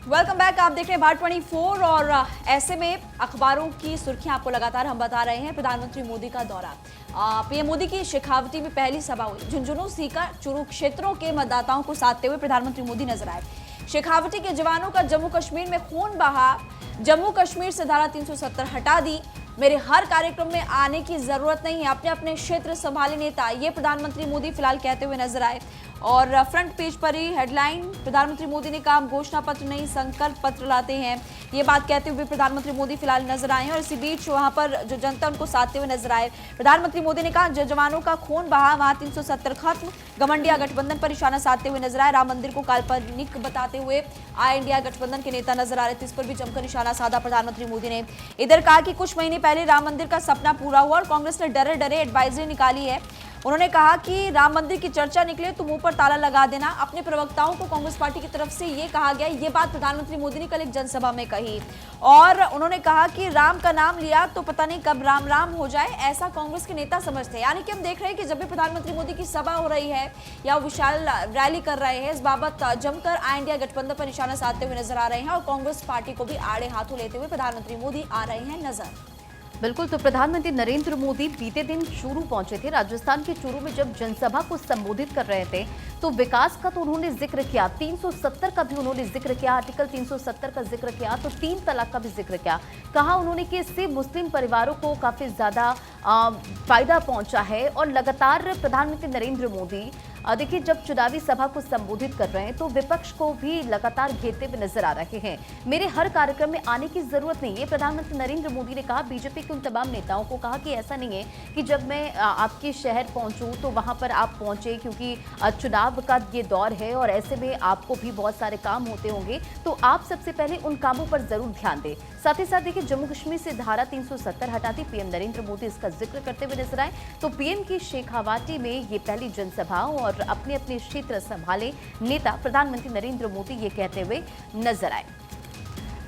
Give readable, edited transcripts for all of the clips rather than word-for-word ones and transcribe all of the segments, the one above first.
Welcome back. आप देख रहे हैं भारत 24 और ऐसे में अखबारों की सुर्खियां आपको लगातार हम बता रहे हैं। प्रधानमंत्री मोदी का दौरा, पीएम मोदी की शेखावटी में पहली सभा हुई। झुंझुनू, सीकर, चुरू क्षेत्रों के मतदाताओं को साधते हुए प्रधानमंत्री मोदी नजर आए। शेखावटी के जवानों का जम्मू कश्मीर में खून बहा, जम्मू कश्मीर से धारा 370 हटा दी, मेरे हर कार्यक्रम में आने की जरूरत नहीं है, अपने अपने क्षेत्र संभाले नेता, ये प्रधानमंत्री मोदी फिलहाल कहते हुए नजर आए। और फ्रंट पेज पर ही हेडलाइन, प्रधानमंत्री मोदी ने कहा घोषणा पत्र नहीं संकल्प पत्र लाते हैं, ये बात कहते हुए प्रधानमंत्री मोदी फिलहाल नजर आए हैं। और इसी बीच वहां पर जो जनता उनको साधते हुए नजर आए। प्रधानमंत्री मोदी ने कहा जवानों का खून बहा, वहां 370 खत्म, गठबंधन गठबंधन पर निशाना साधते हुए नजर आए। राम मंदिर को काल्पनिक बताते हुए आई इंडिया गठबंधन के नेता नजर आ रहे थे, इस पर भी जमकर निशाना साधा प्रधानमंत्री मोदी ने। इधर कहा कि कुछ महीने पहले राम मंदिर का सपना पूरा हुआ और कांग्रेस ने डरे डरे एडवाइजरी निकाली है। उन्होंने कहा कि राम मंदिर की चर्चा निकले तो मुंह पर ताला लगा देना। अपने प्रवक्ताओं को कांग्रेस पार्टी की तरफ से ये कहा गया, ये बात प्रधानमंत्री मोदी ने कल एक जनसभा में कही। और उन्होंने कहा कि राम का नाम लिया तो पता नहीं कब राम राम हो जाए, ऐसा कांग्रेस के नेता समझते हैं। यानी कि हम देख रहे हैं कि जब भी प्रधानमंत्री मोदी की सभा हो रही है या विशाल रैली कर रहे हैं, इस बाबत जमकर आई इंडिया गठबंधन पर निशाना साधते हुए नजर आ रहे हैं और कांग्रेस पार्टी को भी आड़े हाथों लेते हुए प्रधानमंत्री मोदी आ रहे हैं नजर। बिल्कुल, तो प्रधानमंत्री नरेंद्र मोदी बीते दिन चूरू पहुंचे थे। राजस्थान के चूरू में जब जनसभा को संबोधित कर रहे थे तो विकास का तो उन्होंने जिक्र किया, 370 का भी उन्होंने जिक्र किया, आर्टिकल 370 का जिक्र किया, तो 3 तलाक का भी जिक्र किया। कहा उन्होंने कि इससे मुस्लिम परिवारों को काफी ज्यादा फायदा पहुंचा है। और लगातार प्रधानमंत्री नरेंद्र मोदी देखिए जब चुनावी सभा को संबोधित कर रहे हैं तो विपक्ष को भी लगातार घेरते हुए नजर आ रहे हैं। मेरे हर कार्यक्रम में आने की जरूरत नहीं है, प्रधानमंत्री नरेंद्र मोदी ने कहा। बीजेपी के उन तमाम नेताओं को कहा कि ऐसा नहीं है कि जब मैं आपके शहर पहुंचूं तो वहां पर आप पहुंचे, क्योंकि चुनाव का ये दौर है और ऐसे में आपको भी बहुत सारे काम होते होंगे, तो आप सबसे पहले उन कामों पर जरूर ध्यान दें। साथ ही साथ देखिए जम्मू कश्मीर से धारा 370 हटा दी, पीएम नरेंद्र मोदी इसका जिक्र करते हुए नजर आए। तो पीएम की शेखावाटी में ये पहली जनसभा और अपने अपने क्षेत्र संभाले नेता प्रधानमंत्री नरेंद्र मोदी ये कहते हुए नजर आए।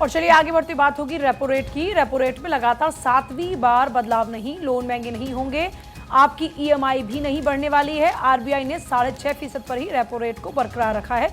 और चलिए आगे बढ़ती बात होगी रेपो रेट की। रेपो रेट में लगातार 7वीं बार बदलाव नहीं, लोन महंगे नहीं होंगे, आपकी ईएमआई भी नहीं बढ़ने वाली है। आरबीआई ने 6.5% पर ही रेपो रेट को बरकरार रखा है।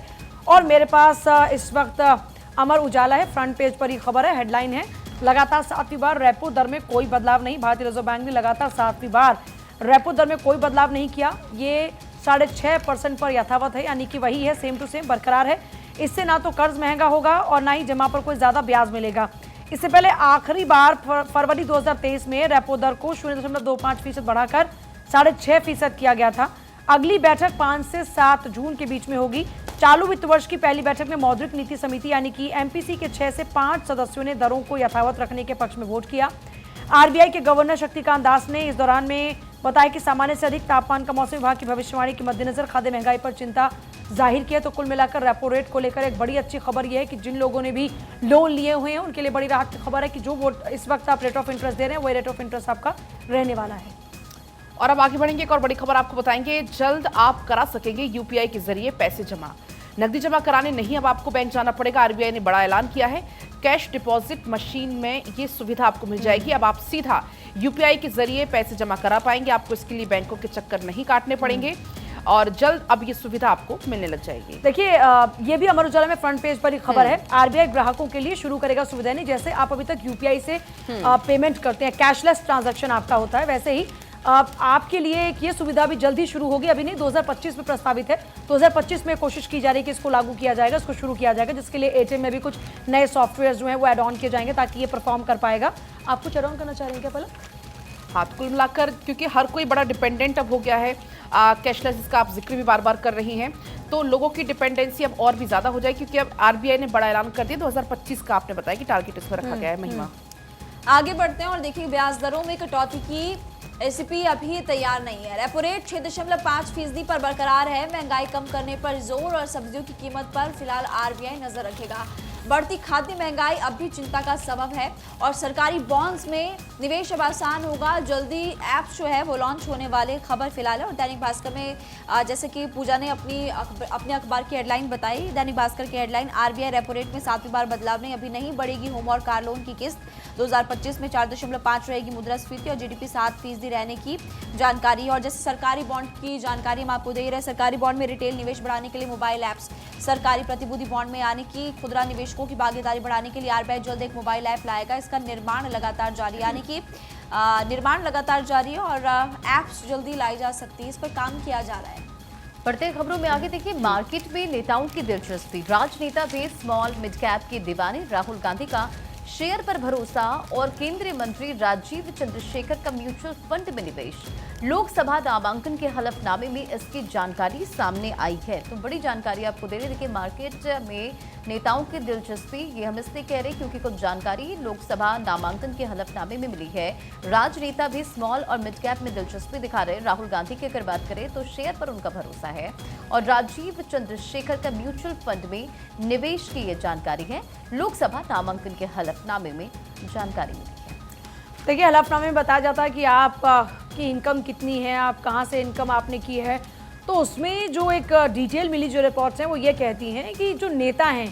और मेरे पास इस वक्त अमर उजाला है, फ्रंट पेज पर ही खबर है, हेडलाइन है लगातार 7वीं बार रेपो दर में कोई बदलाव नहीं। भारतीय रिजर्व बैंक ने लगातार 7वीं बार रेपो दर में कोई बदलाव नहीं किया। ये 6.5% पर यथावत है, यानी कि वही है, सेम टू सेम बरकरार है। इससे ना तो कर्ज महंगा होगा और ना ही जमा पर कोई ज्यादा ब्याज मिलेगा। इससे पहले आखिरी बार फरवरी 2023 में रेपो दर को 0.25% बढ़ाकर 6.5% किया गया था। अगली बैठक 5 से 7 जून के बीच में होगी। चालू वित्त वर्ष की पहली बैठक में मौद्रिक नीति समिति यानी कि एमपीसी के 6 से 5 सदस्यों ने दरों को यथावत रखने के पक्ष में वोट किया। आरबीआई के गवर्नर शक्तिकांत दास ने इस दौरान में बताया कि सामान्य से अधिक तापमान का मौसम विभाग की भविष्यवाणी के मद्देनजर खाद्य महंगाई पर चिंता जाहिर की है। तो कुल मिलाकर रेपो रेट को लेकर एक बड़ी अच्छी खबर यह है कि जिन लोगों ने भी लोन लिए हुए हैं उनके लिए बड़ी राहत की खबर है कि जो वोट इस वक्त आप रेट ऑफ इंटरेस्ट दे रहे हैं वही रेट ऑफ इंटरेस्ट आपका रहने वाला है। और अब आगे बढ़ेंगे, एक और बड़ी खबर आपको बताएंगे। जल्द आप करा सकेंगे यूपीआई के जरिए पैसे जमा, नकदी जमा कराने नहीं अब आपको बैंक जाना पड़ेगा। आरबीआई ने बड़ा ऐलान किया है, कैश डिपॉजिट मशीन में ये सुविधा आपको मिल जाएगी। अब आप सीधा यूपीआई के जरिए पैसे जमा करा पाएंगे, आपको इसके लिए बैंकों के चक्कर नहीं काटने पड़ेंगे और जल्द अब ये सुविधा आपको मिलने लग जाएगी। देखिए ये भी अमर उजाला में फ्रंट पेज पर ही खबर है। आरबीआई ग्राहकों के लिए शुरू करेगा सुविधा, नहीं जैसे आप अभी तक यूपीआई से पेमेंट करते हैं, कैशलेस ट्रांजैक्शन आपका होता है, वैसे ही आपके लिए ये सुविधा भी जल्द ही शुरू होगी। अभी नहीं, 2025 में प्रस्तावित है। 2025 में कोशिश की जा रही है कि इसको लागू किया जाएगा, इसको शुरू किया जाएगा, जिसके लिए एटीएम में भी कुछ नए सॉफ्टवेयर जो है वो एड ऑन किए जाएंगे ताकि ये परफॉर्म कर पाएगा। आप कुछ एड ऑन करना चाह रहे हैं क्या पहले? हाँ, तो कुल मिलाकर क्योंकि हर कोई बड़ा डिपेंडेंट अब हो गया है कैशलेस, इसका आप जिक्र भी बार बार कर रही हैं, तो लोगों की डिपेंडेंसी अब और भी ज्यादा हो जाएगी क्योंकि अब आरबीआई ने बड़ा ऐलान कर दिया। 2025 का आपने बताया कि टारगेट इसमें रखा गया है। महिमा, आगे बढ़ते हैं और देखिए ब्याज दरों में कटौती की एसीपी अभी तैयार नहीं है। रेपो रेट 6.5% पर बरकरार है। महंगाई कम करने पर जोर और सब्जियों की कीमत पर फिलहाल आरबीआई नजर रखेगा। बढ़ती खाद्य महंगाई अब भी चिंता का सबब है और सरकारी बॉन्ड्स में निवेश अब आसान होगा। जल्दी ऐप्स जो है वो लॉन्च होने वाले खबर फिलहाल है। और दैनिक भास्कर में जैसे कि पूजा ने अपने अखबार की हेडलाइन बताई, दैनिक भास्कर की हेडलाइन, आरबीआई रेपो रेट में 7वीं बार बदलाव नहीं, अभी नहीं बढ़ेगी होम और कार लोन की किस्त। 2025 में 4.5 रहेगी मुद्रास्फीति और जीडीपी 7% रहने की जानकारी। और जैसे सरकारी बॉन्ड की जानकारी हम आपको दे रहे हैं, सरकारी बॉन्ड में रिटेल निवेश बढ़ाने के लिए मोबाइल ऐप्स, सरकारी प्रतिभूति बॉन्ड में यानी कि खुदरा निवेशकों की भागीदारी बढ़ाने के लिए आरबीआई जल्द एक मोबाइल ऐप लाएगा। इसका निर्माण लगातार जारी, यानी कि निर्माण लगातार जारी है और ऐप्स जल्दी लाई जा सकती है, इस पर काम किया जा रहा है। बढ़ते खबरों में आगे देखिए, मार्केट में नेताओं की दिलचस्पी। राजनेता भी स्मॉल मिड कैप के दीवाने, राहुल गांधी का शेयर पर भरोसा और केंद्रीय मंत्री राजीव चंद्रशेखर का म्यूचुअल फंड में निवेश। लोकसभा नामांकन के हलफनामे में इसकी जानकारी सामने आई है। तो बड़ी जानकारी आपको दे रहे हैं। देखिए, मार्केट में नेताओं की दिलचस्पी, ये हम इसलिए कह रहे हैं क्योंकि कुछ जानकारी लोकसभा नामांकन के हलफनामे में मिली है। राजनेता भी स्मॉल और मिड कैप में दिलचस्पी दिखा रहे हैं। राहुल गांधी की अगर बात करें तो शेयर पर उनका भरोसा है और राजीव चंद्रशेखर का म्यूचुअल फंड में निवेश की ये जानकारी है। लोकसभा नामांकन के हलफनामे में जानकारी मिली है। देखिए, हलफनामे में बताया जाता है कि आप की इनकम कितनी है, आप कहाँ से इनकम आपने की है। तो उसमें जो एक डिटेल मिली जो रिपोर्ट्स हैं वो ये कहती हैं कि जो नेता हैं,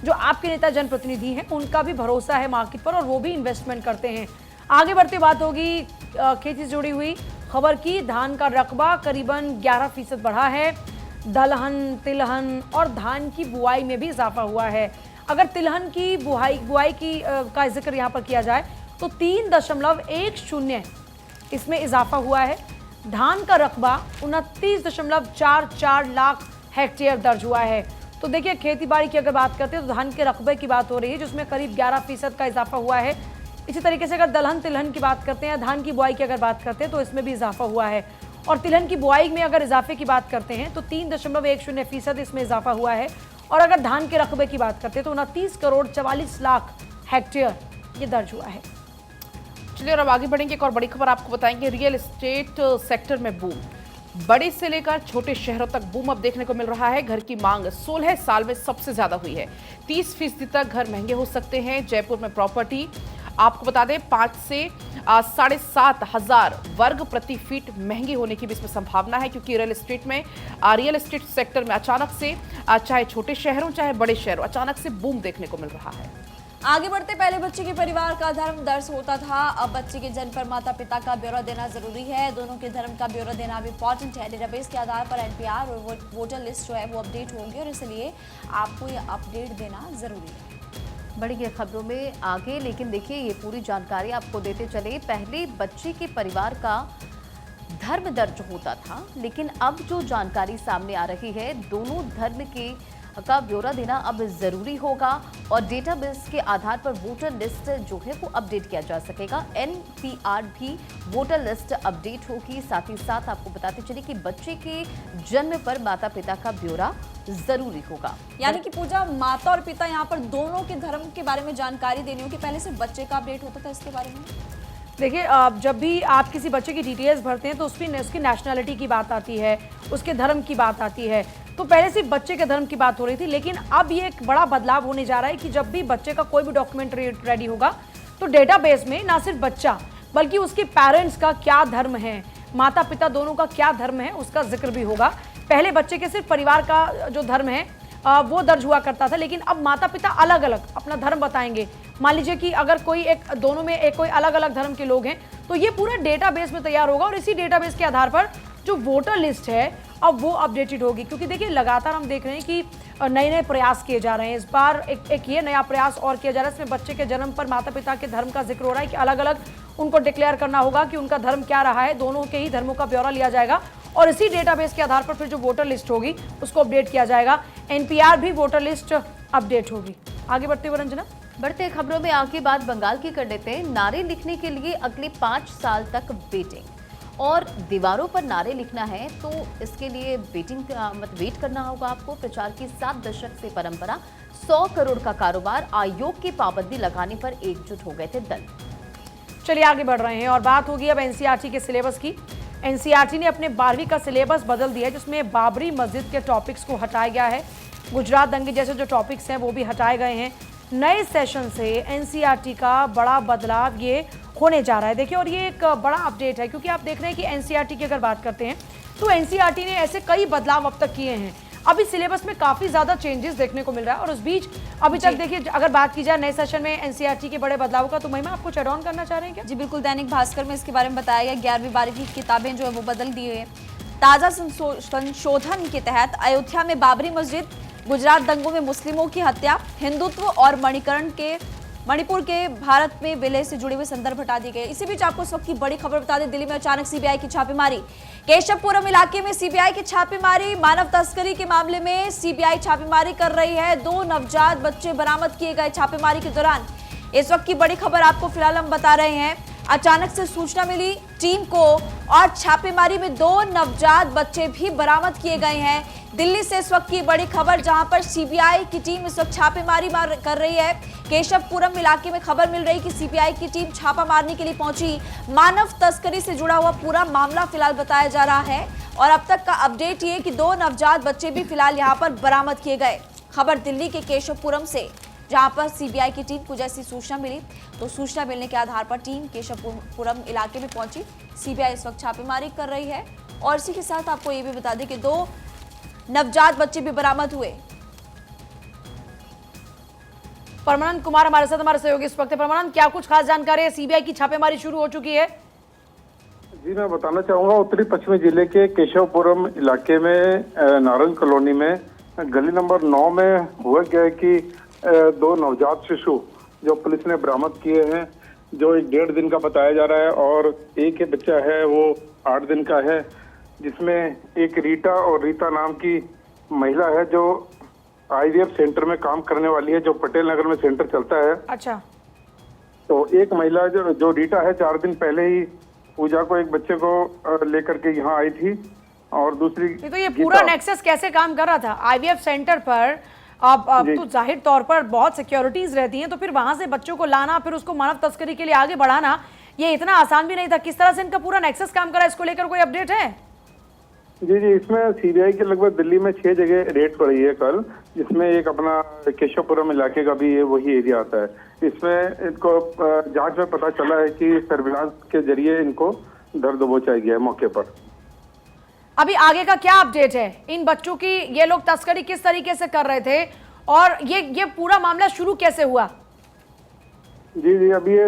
जो आपके नेता जनप्रतिनिधि हैं, उनका भी भरोसा है मार्केट पर और वो भी इन्वेस्टमेंट करते हैं। आगे बढ़ते बात होगी खेती से जुड़ी हुई खबर की। धान का रकबा करीबन 11% बढ़ा है। दलहन, तिलहन और धान की बुआई में भी इजाफा हुआ है। अगर तिलहन की बुआई की का जिक्र यहाँ पर किया जाए तो 3.10 इसमें इजाफा हुआ है। धान का रकबा 29.44 लाख हेक्टेयर दर्ज हुआ है। तो देखिए, खेती बाड़ी की अगर बात करते हैं तो धान के रकबे की बात हो रही है जिसमें करीब 11% का इजाफा हुआ है। इसी तरीके से अगर दलहन तिलहन की बात करते हैं, धान की बुआई की अगर बात करते हैं तो इसमें भी इजाफा हुआ है। और तिलहन की बुआई में अगर इजाफे की बात करते हैं तो 3.10% इसमें इजाफा हुआ है। और अगर धान के रकबे की बात करते हैं तो 29 करोड़ 44 लाख हेक्टेयर ये दर्ज हुआ है। चलिए और अब आगे बढ़ेंगे। एक और बड़ी खबर आपको बताएंगे। रियल एस्टेट सेक्टर में बूम, बड़े से लेकर छोटे शहरों तक बूम अब देखने को मिल रहा है। घर की मांग 16 साल में सबसे ज्यादा हुई है। 30% तक घर महंगे हो सकते हैं। जयपुर में प्रॉपर्टी आपको बता दें 5 से 7,500 वर्ग प्रति फीट महंगी होने की भी इसमें संभावना है, क्योंकि रियल एस्टेट सेक्टर में अचानक से चाहे छोटे शहरों चाहे बड़े शहरों अचानक से बूम देखने को मिल रहा है। आगे बढ़ते, पहले बच्चे के परिवार का धर्म दर्ज होता था, अब बच्चे के जन्म पर माता पिता का ब्यौरा देना जरूरी है। दोनों के धर्म का ब्यौरा देना भी इम्पोर्टेंट है। डेटाबेस के आधार पर एनपीआर और वोटर लिस्ट जो है वो अपडेट होंगे और इसलिए आपको ये अपडेट देना जरूरी है। बढ़िए खबरों में आगे, लेकिन देखिए ये पूरी जानकारी आपको देते चले। पहले बच्चे के परिवार का धर्म दर्ज होता था, लेकिन अब जो जानकारी सामने आ रही है, दोनों धर्म का ब्यौरा देना अब जरूरी होगा और डेटाबेस के आधार पर वोटर लिस्ट जो है वो अपडेट किया जा सकेगा। एनपीआर भी वोटर लिस्ट अपडेट होगी। साथ ही साथ आपको बताते चले कि बच्चे के जन्म पर माता पिता का ब्यौरा जरूरी होगा। यानी कि पूजा, माता और पिता यहाँ पर दोनों के धर्म के बारे में जानकारी देनी होगी। पहले सिर्फ बच्चे का अपडेट होता था इसके बारे में। देखिए, जब भी आप किसी बच्चे की डिटेल्स भरते हैं तो उसकी नेशनैलिटी की बात आती है, उसके धर्म की बात आती है। तो पहले सिर्फ बच्चे के धर्म की बात हो रही थी, लेकिन अब ये एक बड़ा बदलाव होने जा रहा है कि जब भी बच्चे का कोई भी डॉक्यूमेंट रेडी होगा तो डेटाबेस में ना सिर्फ बच्चा बल्कि उसके पेरेंट्स का क्या धर्म है, माता पिता दोनों का क्या धर्म है, उसका जिक्र भी होगा। पहले बच्चे के सिर्फ परिवार का जो धर्म है वो दर्ज हुआ करता था, लेकिन अब माता पिता अलग अलग अपना धर्म बताएंगे। मान लीजिए कि अगर दोनों में कोई अलग अलग धर्म के लोग हैं तो ये पूरा डेटाबेस में तैयार होगा और इसी डेटाबेस के आधार पर जो वोटर लिस्ट है अब वो अपडेटेड होगी। क्योंकि देखिए, लगातार हम देख रहे हैं कि नए नए प्रयास किए जा रहे हैं। इस बार एक ये नया प्रयास और किया जा रहा है, इसमें बच्चे के जन्म पर माता पिता के धर्म का जिक्र हो रहा है कि अलग अलग उनको डिक्लेयर करना होगा कि उनका धर्म क्या रहा है। दोनों के ही धर्मों का ब्यौरा लिया जाएगा और इसी डेटाबेस के आधार पर फिर जो वोटर लिस्ट होगी उसको अपडेट किया जाएगा। एनपीआर भी वोटर लिस्ट अपडेट होगी। आगे बढ़ते हुए रंजना, बढ़ते खबरों में आगे बात बंगाल की कर लेते हैं। नारे लिखने के लिए अगले 5 साल तक वेटिंग, और दीवारों पर नारे लिखना है तो इसके लिए वेट करना होगा आपको। प्रचार की 7 दशक से परंपरा, 100 करोड़ का कारोबार, आयोग की पाबंदी लगाने पर एकजुट हो गए थे दल। चलिए आगे बढ़ रहे हैं और बात होगी अब एनसीईआरटी के सिलेबस की। एनसीईआरटी ने अपने 12वीं का सिलेबस बदल दिया है, जिसमें बाबरी मस्जिद के टॉपिक्स को हटाया गया है। गुजरात दंगे जैसे जो टॉपिक्स हैं वो भी हटाए गए हैं। नए सेशन से एनसीईआरटी का बड़ा बदलाव ये होने जा रहा है। देखिए, और ये एक बड़ा अपडेट है क्योंकि आप देख रहे हैं कि एनसीईआरटी की अगर बात करते हैं तो एनसीईआरटी ने ऐसे कई बदलाव अब तक किए हैं। अभी सिलेबस में काफी ज्यादा चेंजेस देखने को मिल रहा है। और उस बीच अभी तक देखिए, अगर बात की जाए नए सेशन में एनसीईआरटी के बड़े बदलाव का, तो महिमा आप कुछ ऐड ऑन करना चाह रहे हैं क्या? जी बिल्कुल, दैनिक भास्कर में इसके बारे में बताया गया 11वीं 12वीं की किताबें जो है वो बदल दी हुई है। ताज़ा संशोधन के तहत अयोध्या में बाबरी मस्जिद, गुजरात दंगों में मुस्लिमों की हत्या, हिंदुत्व और मणिपुर के भारत में विलय से जुड़े हुए संदर्भ हटा दिए गए। इसी बीच आपको इस वक्त की बड़ी खबर बता दें, दिल्ली में अचानक सीबीआई की छापेमारी। केशवपुरम इलाके में सीबीआई की छापेमारी। मानव तस्करी के मामले में सीबीआई छापेमारी कर रही है। 2 नवजात बच्चे बरामद किए गए छापेमारी के दौरान। इस वक्त की बड़ी खबर आपको फिलहाल हम बता रहे हैं। अचानक से सूचना मिली टीम को और छापेमारी में 2 नवजात बच्चे भी बरामद किए गए हैं। दिल्ली से इस वक्त की बड़ी खबर, जहां पर सीबीआई की टीम इस वक्त छापेमारी कर रही है। केशवपुरम इलाके में खबर मिल रही कि सीबीआई की टीम छापा मारने के लिए पहुंची। मानव तस्करी से जुड़ा हुआ पूरा मामला फिलहाल बताया जा रहा है और अब तक का अपडेट ये कि 2 नवजात बच्चे भी फिलहाल यहां पर बरामद किए गए। खबर दिल्ली के केशवपुरम से, जहां पर सीबीआई की टीम को जैसी सूचना मिली तो सूचना मिलने के आधार पर टीम केशवपुरम इलाके में पहुंची। सीबीआई इस वक्त छापेमारी कर रही है और इसी के साथ आपको ये भी बता दें कि 2 नवजात बच्चे भी बरामद हुए। परमानंद कुमार हमारे साथ, हमारे सहयोगी इस वक्त। परमानंद, क्या कुछ खास जानकारी है? सीबीआई की छापेमारी शुरू हो चुकी है। जी, मैं बताना चाहूंगा, उत्तरी पश्चिमी जिले के केशवपुरम इलाके में नारंग कॉलोनी में गली नंबर 9 में हुआ क्या है कि 2 नवजात शिशु जो पुलिस ने बरामद किए हैं, जो 1.5 दिन का बताया जा रहा है और एक ही बच्चा है वो 8 दिन का है, जिसमें एक रीटा और रीता नाम की महिला है जो आईवीएफ सेंटर में काम करने वाली है, जो पटेल नगर में सेंटर चलता है। अच्छा। तो एक महिला जो रीटा है 4 दिन पहले ही पूजा को, एक बच्चे को लेकर के यहाँ आई थी और दूसरी तो ये पूरा नेक्सस कैसे काम कर रहा था? आईवीएफ सेंटर पर अब तो जाहिर तौर पर बहुत सिक्योरिटीज रहती हैं, तो फिर वहां से बच्चों को लाना, फिर उसको मानव तस्करी के लिए आगे बढ़ाना, ये इतना आसान भी नहीं था। किस तरह से इनका पूरा नेक्सस काम कर रहा है, इसको लेकर कोई अपडेट है? जी, इसमें सीबीआई के लगभग दिल्ली में 6 जगह रेड पड़ी है कल, जिसमें एक अपना केशवपुरम इलाके का भी वही एरिया आता है। इसमें इनको जांच में पता चला है कि सर्विलांस के जरिए इनको धर दबोचा गया है मौके पर। अभी आगे का क्या अपडेट है? इन बच्चों की ये लोग तस्करी किस तरीके से कर रहे थे और ये पूरा मामला शुरू कैसे हुआ? जी, अभी ये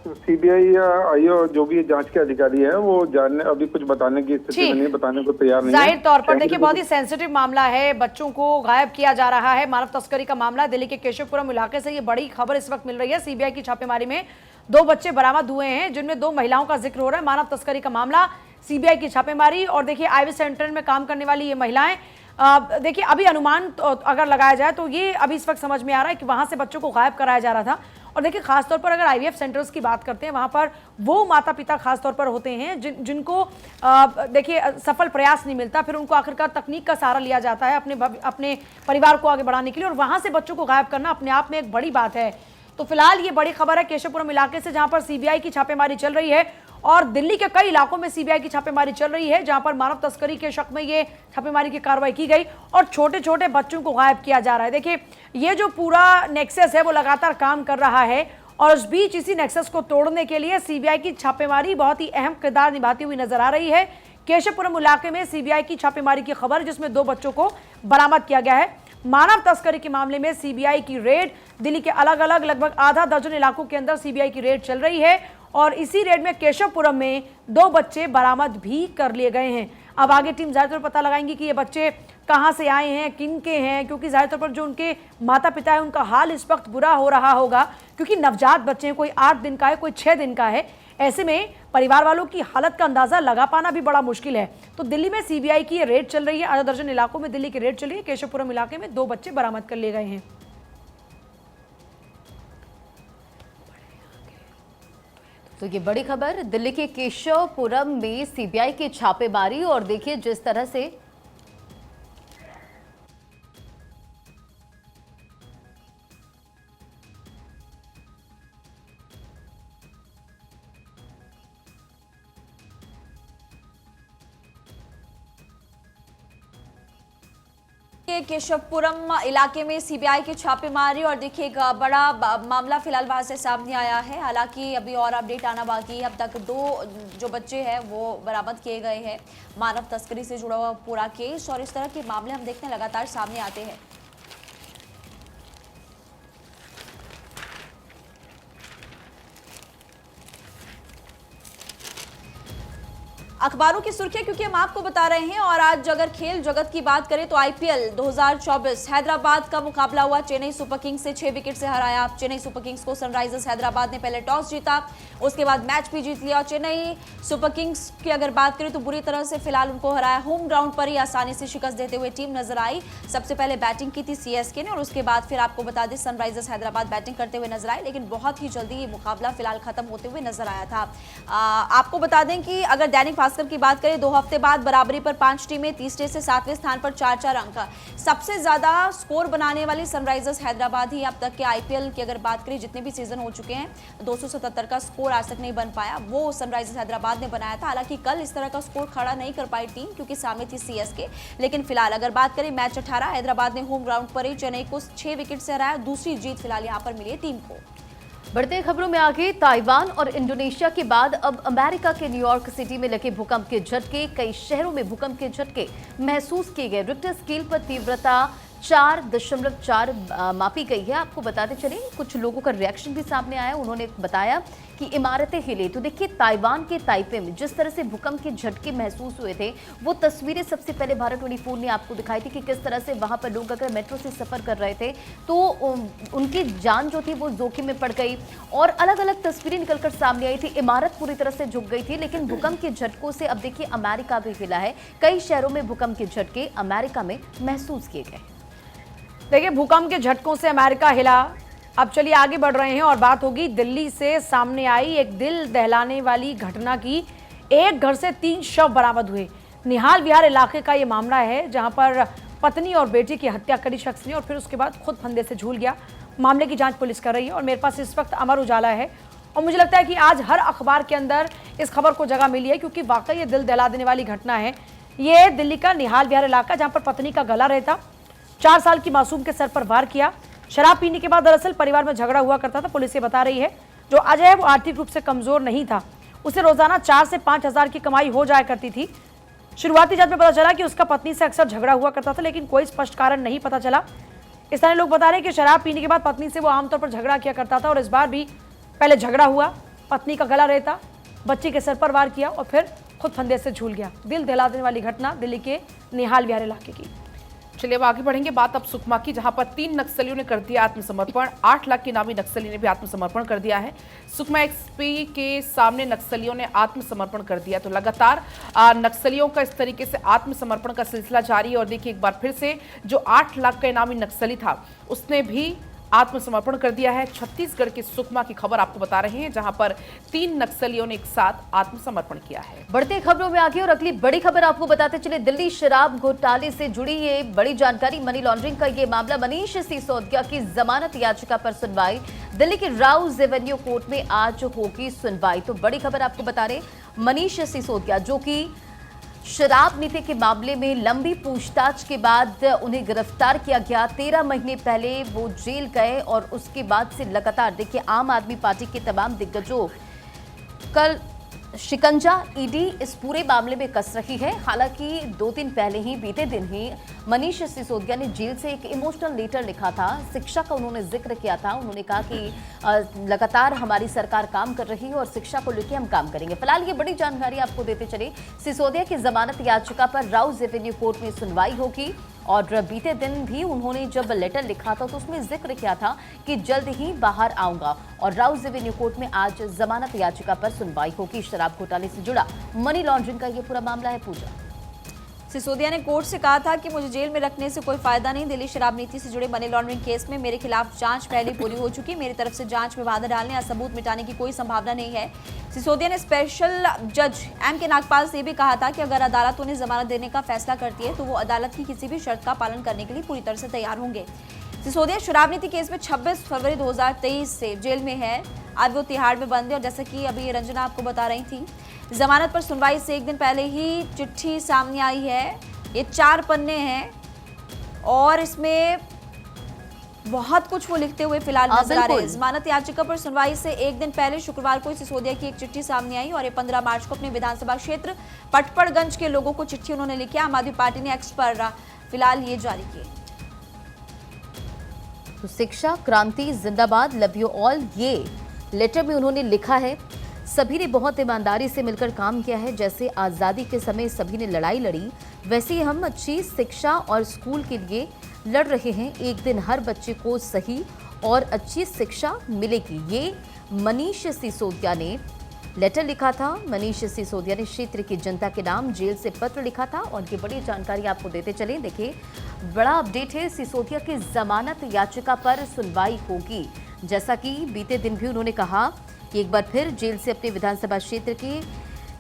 सीबीआई या आईओ जो भी जांच के अधिकारी है वो जानने, अभी कुछ बताने की स्थिति में नहीं, बताने को तैयार नहीं है। जाहिर तौर पर देखिए, बहुत ही सेंसिटिव मामला है, बच्चों को गायब किया जा रहा है, मानव तस्करी का मामला। दिल्ली के केशवपुरम इलाके से ये बड़ी खबर इस वक्त मिल रही है। सीबीआई की छापेमारी में 2 बच्चे बरामद हुए हैं, जिनमें 2 महिलाओं का जिक्र हो रहा है। मानव तस्करी का मामला, सीबीआई की छापेमारी और देखिए आईवीएफ सेंटर में काम करने वाली ये महिलाएं। देखिए अभी अनुमान तो अगर लगाया जाए तो ये अभी इस वक्त समझ में आ रहा है कि वहां से बच्चों को गायब कराया जा रहा था। और देखिए खासतौर पर अगर आईवीएफ सेंटर्स की बात करते हैं, वहां पर वो माता पिता खासतौर पर होते हैं जिनको देखिए सफल प्रयास नहीं मिलता, फिर उनको आखिरकार तकनीक का सहारा लिया जाता है अपने परिवार को आगे बढ़ाने के लिए, और वहां से बच्चों को गायब करना अपने आप में एक बड़ी बात है। तो फिलहाल ये बड़ी खबर है केशवपुरम इलाके से, जहां पर सीबीआई की छापेमारी चल रही है और दिल्ली के कई इलाकों में सीबीआई की छापेमारी चल रही है, जहां पर मानव तस्करी के शक में ये छापेमारी की कार्रवाई की गई और छोटे छोटे बच्चों को गायब किया जा रहा है। देखिए ये जो पूरा नेक्सस है वो लगातार काम कर रहा है और उस बीच इसी नेक्सस को तोड़ने के लिए सीबीआई की छापेमारी बहुत ही अहम किरदार निभाती हुई नजर आ रही है। केशवपुरम इलाके में सीबीआई की छापेमारी की खबर, जिसमें 2 बच्चों को बरामद किया गया है। मानव तस्करी के मामले में सीबीआई की रेड, दिल्ली के अलग अलग लगभग आधा दर्जन इलाकों के अंदर सीबीआई की रेड चल रही है और इसी रेड में केशवपुरम में 2 बच्चे बरामद भी कर लिए गए हैं। अब आगे टीम जाहिर तौर पर पता लगाएंगी कि ये बच्चे कहां से आए हैं, किन के हैं, क्योंकि जाहिर तौर पर जो उनके माता पिता है उनका हाल इस वक्त बुरा हो रहा होगा, क्योंकि नवजात बच्चे हैं, कोई 8 दिन का है, कोई 6 दिन का है। ऐसे में परिवार वालों की हालत का अंदाजा लगा पाना भी बड़ा मुश्किल है। तो दिल्ली में सीबीआई की ये रेड चल रही है, आधा दर्जन इलाकों में दिल्ली की रेड चल रही है। केशवपुरम इलाके में 2 बच्चे बरामद कर लिए गए हैं। तो ये बड़ी खबर, दिल्ली के केशवपुरम में सीबीआई की छापेमारी और देखिए जिस तरह से के केशवपुरम इलाके में सीबीआई की छापेमारी और देखिए एक बड़ा मामला फिलहाल वहां से सामने आया है। हालांकि अभी और अपडेट आना बाकी है। अब तक 2 जो बच्चे हैं वो बरामद किए गए हैं। मानव तस्करी से जुड़ा हुआ पूरा केस और इस तरह के मामले हम देखते हैं लगातार सामने आते हैं। अखबारों की सुर्खियां क्योंकि हम आपको बता रहे हैं और आज अगर खेल जगत की बात करें तो आईपीएल 2024 हैदराबाद का मुकाबला हुआ। चेन्नई सुपर किंग्स से 6 विकेट से हराया चेन्नई सुपर किंग्स को सनराइजर्स हैदराबाद ने पहले टॉस जीता, उसके बाद मैच भी जीत लिया। चेन्नई सुपर किंग्स की अगर बात करें तो बुरी तरह से फिलहाल उनको हराया। होम ग्राउंड पर ही आसानी से शिकस्त देते हुए टीम नजर आई। सबसे पहले बैटिंग की थी सीएसके ने और उसके बाद फिर आपको बता दें सनराइजर्स हैदराबाद बैटिंग करते हुए नजर आए, लेकिन बहुत ही जल्दी ये मुकाबला फिलहाल खत्म होते हुए नजर आया था। आपको बता दें कि अगर दैनिक भास्कर की बात करें 2 हफ्ते बाद बराबरी पर 5 टीमें, तीसरे से 7वें स्थान पर 4-4 अंक। सबसे ज्यादा स्कोर बनाने वाली सनराइजर्स हैदराबाद ही अब तक के आईपीएल की अगर बात करें जितने भी सीजन हो चुके हैं 277 का स्कोर आज तक नहीं बन पाया, वो सनराइजर्स हैदराबाद ने बनाया था। हालांकि कल इस तरह का स्कोर खड़ा नहीं कर पाई टीम क्योंकि सामने थी सीएसके, लेकिन फिलहाल अगर बात करें मैच 18 हैदराबाद ने होम ग्राउंड पर ही चेन्नई को 6 विकेट से हराया। दूसरी जीत फिलहाल यहां पर मिली है टीम को। बढ़ते खबरों में आगे, ताइवान और इंडोनेशिया के बाद अब अमेरिका के न्यूयॉर्क सिटी में लगे भूकंप के झटके। कई शहरों में भूकंप के झटके महसूस किए गए। रिक्टर स्केल पर तीव्रता 4.4 मापी गई है। आपको बताते चले कुछ लोगों का रिएक्शन भी सामने आया। उन्होंने बताया कि इमारतें हिले। तो देखिए ताइवान के ताइपे में जिस तरह से भूकंप के झटके महसूस हुए थे वो तस्वीरें सबसे पहले भारत 24 ने आपको दिखाई थी कि किस तरह से वहां पर लोग अगर मेट्रो से सफर कर रहे थे तो उनकी जान जो थी वो जोखिम में पड़ गई और अलग अलग तस्वीरें निकलकर सामने आई थी। इमारत पूरी तरह से झुक गई थी। लेकिन भूकंप के झटकों से अब देखिए अमेरिका भी हिला है। कई शहरों में भूकंप के झटके अमेरिका में महसूस किए गए। देखिए भूकंप के झटकों से अमेरिका हिला। अब चलिए आगे बढ़ रहे हैं और बात होगी दिल्ली से सामने आई एक दिल दहलाने वाली घटना की। एक घर से 3 शव बरामद हुए। निहाल विहार इलाके का ये मामला है जहां पर पत्नी और बेटी की हत्या करी शख्स ने और फिर उसके बाद खुद फंदे से झूल गया। मामले की जांच पुलिस कर रही है और मेरे पास इस वक्त अमर उजाला है और मुझे लगता है कि आज हर अखबार के अंदर इस खबर को जगह मिली है क्योंकि वाकई ये दिल दहला देने वाली घटना है। ये दिल्ली का निहाल विहार इलाका जहां पर पत्नी का गला रहता, 4 साल की मासूम के सर पर वार किया। शराब पीने के बाद दरअसल परिवार में झगड़ा हुआ करता था। पुलिस ये बता रही है जो अजय है वो आर्थिक रूप से कमजोर नहीं था। उसे रोजाना 4 से 5 हज़ार की कमाई हो जाया करती थी। शुरुआती जांच में पता चला कि उसका पत्नी से अक्सर झगड़ा हुआ करता था लेकिन कोई स्पष्ट कारण नहीं पता चला। स्थानीय लोग बता रहे हैं कि शराब पीने के बाद पत्नी से वो आमतौर पर झगड़ा किया करता था और इस बार भी पहले झगड़ा हुआ, पत्नी का गला रहता, बच्ची के सर पर वार किया और फिर खुद फंदे से झूल गया। दिल दहला देने वाली घटना दिल्ली के निहाल विहार इलाके की। चलिए अब आगे बढ़ेंगे। बात अब सुकमा की जहां पर 3 नक्सलियों ने कर दिया आत्मसमर्पण। 8 लाख के नामी नक्सली ने भी आत्मसमर्पण कर दिया है। सुकमा एक्सपी के सामने नक्सलियों ने आत्मसमर्पण कर दिया। तो लगातार नक्सलियों का इस तरीके से आत्मसमर्पण का सिलसिला जारी है और देखिए एक बार फिर से जो 8 लाख का इनामी नक्सली था उसने भी आत्मसमर्पण कर दिया है। छत्तीसगढ़ के सुकमा की खबर आपको बता रहे हैं जहां पर 3 नक्सलियों ने एक साथ आत्मसमर्पण किया है। बढ़ते खबरों में आगे और अगली बड़ी खबर आपको बताते चले दिल्ली शराब घोटाले से जुड़ी ये बड़ी जानकारी। मनी लॉन्ड्रिंग का ये मामला मनीष सिसोदिया की जमानत याचिका पर सुनवाई दिल्ली के राउज एवेन्यू कोर्ट में आज होगी सुनवाई। तो बड़ी खबर आपको बता रहे मनीष सिसोदिया जो कि शराब नीति के मामले में लंबी पूछताछ के बाद उन्हें गिरफ्तार किया गया। 13 महीने पहले वो जेल गए और उसके बाद से लगातार देखिए आम आदमी पार्टी के तमाम दिग्गजों कल शिकंजा ईडी इस पूरे मामले में कस रही है। हालांकि 2 दिन पहले ही बीते दिन ही मनीष सिसोदिया ने जेल से एक इमोशनल लेटर लिखा था। शिक्षा का उन्होंने जिक्र किया था। उन्होंने कहा कि लगातार हमारी सरकार काम कर रही है और शिक्षा को लेकर हम काम करेंगे। फिलहाल ये बड़ी जानकारी आपको देते चले सिसोदिया की जमानत याचिका पर राउज एवेन्यू कोर्ट में सुनवाई होगी और बीते दिन भी उन्होंने जब लेटर लिखा था तो उसमें जिक्र किया था कि जल्द ही बाहर आऊंगा और राउज एवेन्यू कोर्ट में आज जमानत याचिका पर सुनवाई होगी। शराब घोटाले से जुड़ा मनी लॉन्ड्रिंग का ये पूरा मामला है। पूजा सिसोदिया ने कोर्ट से कहा था कि मुझे जेल में रखने से कोई फायदा नहीं। दिल्ली शराब नीति से जुड़े मनी लॉन्ड्रिंग केस में मेरे खिलाफ जांच पहले पूरी हो चुकी। मेरी तरफ से जांच में बाधा डालने या सबूत मिटाने की कोई संभावना नहीं है। सिसोदिया ने स्पेशल जज एम के नागपाल से भी कहा था कि अगर अदालत उन्हें जमानत देने का फैसला करती है तो वो अदालत की किसी भी शर्त का पालन करने के लिए पूरी तरह से तैयार होंगे। सिसोदिया शराब नीति केस में 26 फरवरी 2023 से जेल में है। आज वो तिहाड़ में बंद है और जैसा कि अभी रंजना आपको बता रही थी जमानत पर सुनवाई से एक दिन पहले ही चिट्ठी सामने आई है। ये 4 पन्ने हैं और इसमें बहुत कुछ वो लिखते हुए फिलहाल नजर आ रहे हैं। बिल्कुल। जमानत याचिका पर सुनवाई से एक दिन पहले शुक्रवार को सिसोदिया की एक चिट्ठी सामने आई और ये 15 मार्च को अपने विधानसभा क्षेत्र पटपड़गंज के लोगों को चिट्ठी उन्होंने लिखी। आम आदमी पार्टी ने एक्स पर फिलहाल ये जारी की। तो शिक्षा क्रांति जिंदाबाद, लव यू ऑल, ये लेटर में उन्होंने लिखा है। सभी ने बहुत ईमानदारी से मिलकर काम किया है। जैसे आज़ादी के समय सभी ने लड़ाई लड़ी, वैसे ही हम अच्छी शिक्षा और स्कूल के लिए लड़ रहे हैं। एक दिन हर बच्चे को सही और अच्छी शिक्षा मिलेगी। ये मनीष सिसोदिया ने लेटर लिखा था। मनीष सिसोदिया ने क्षेत्र की जनता के नाम जेल से पत्र लिखा था और ये बड़ी जानकारी आपको देते चलें। देखिए, बड़ा अपडेट है, सिसोदिया की जमानत याचिका पर सुनवाई होगी। जैसा कि बीते दिन भी उन्होंने कहा कि एक बार फिर जेल से अपने विधानसभा क्षेत्र की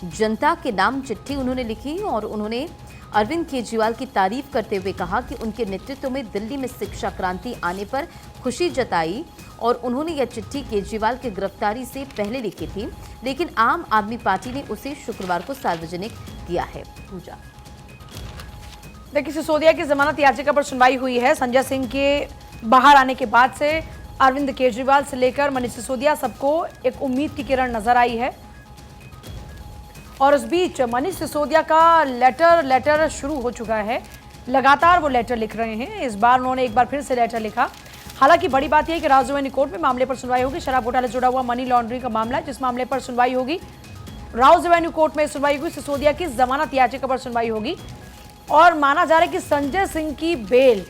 जनता के नाम चिट्ठी उन्होंने लिखी और उन्होंने अरविंद केजरीवाल की तारीफ करते हुए कहा कि उनके नेतृत्व में दिल्ली में शिक्षा क्रांति आने पर खुशी जताई और उन्होंने यह चिट्ठी केजरीवाल की गिरफ्तारी से पहले लिखी थी, लेकिन आम आदमी पार्टी ने उसे शुक्रवार को सार्वजनिक किया है। पूजा, देखिए, सिसोदिया की जमानत याचिका पर सुनवाई हुई है। संजय सिंह के बाहर आने के बाद से अरविंद केजरीवाल से लेकर मनीष सिसोदिया सबको एक उम्मीद की किरण नजर आई है और उस बीच मनीष सिसोदिया का लेटर शुरू हो चुका है। लगातार वो लेटर लिख रहे हैं। इस बार उन्होंने एक बार फिर से लेटर लिखा। हालांकि बड़ी बात यह है कि राजधानी कोर्ट में मामले पर सुनवाई होगी। शराब घोटाले से जुड़ा हुआ मनी लॉन्ड्रिंग का मामला है, जिस मामले पर सुनवाई होगी। राउज एवेन्यू कोर्ट में सुनवाई हुई। सिसोदिया की जमानत याचिका पर सुनवाई होगी और माना जा रहा है कि संजय सिंह की बेल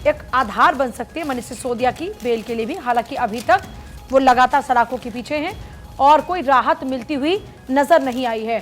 एक आधार बन सकती है मनीष सिसोदिया की बेल के लिए भी। हालांकि अभी तक वो लगातार सलाखों के पीछे हैं और कोई राहत मिलती हुई नजर नहीं आई है।